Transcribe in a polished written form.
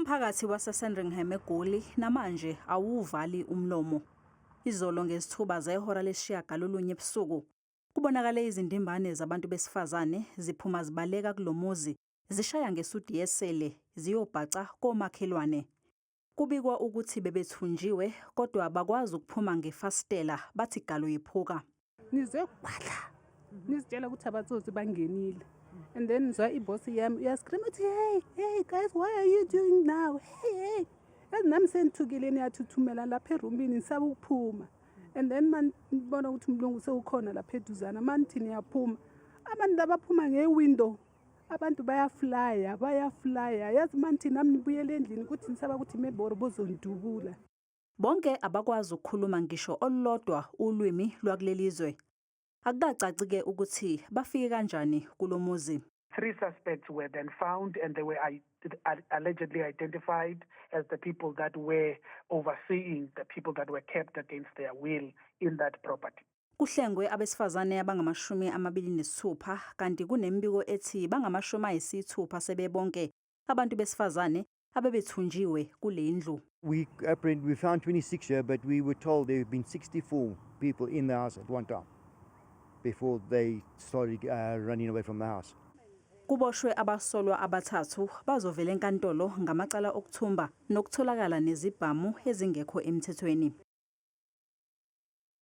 Umphakathi waseSandringham eGoli namanje awuvali umlomo. Izolo ngezithuba zehora lesishiyagalolunye ebusuku kubonakale izindimbane zabantu besifazane ziphuma zibaleka kulomuzi zishaya ngesudi yesele ziyobhaca komakhelwane. Kubikwa ukuthi bebethunjiwe kodwa abakwazi ukuphuma ngefastela bathi galo yiphuka. Nize kwahla. Nisitshela ukuthi abatsotsi bangenile. And then nizwa iboss yami uyascream uthi hey guys, what are you doing now? Hey. Nami senithukile niyathuthumela lapha eroomini nisaba ukuphuma. And then manibona ukuthi umlungu sewukhona lapha eduzana manithi niyaphuma. Abantu abaphuma ngewindow. Abantu bayaflya. Yazi manithi nami nibuyele endlini ukuthi nisaba ukuthi meboro bozondubula. Bonke abakwazi ukukhuluma ngisho olulodwa ulwimi lwakulelizwe. Akukacaci-ke ukuthi bafike kanjani kulomuzi. 3 suspects were then found and they were allegedly identified as the people that were overseeing the people that were kept against their will in that property. Kuhlengwe abesifazane abangama-26 kanti kunembiko ethi bangama-60 sebebonke abantu besifazane abebethunjiwe kule ndlu. We found 26 here, but we were told there have been 64 people in the house at one time before they started running away from the house. Kuboshwe abasolwa abathathu bazovela enkantolo ngamacala okuthumba nokutholakala nezibhamu ezingekho emthethweni.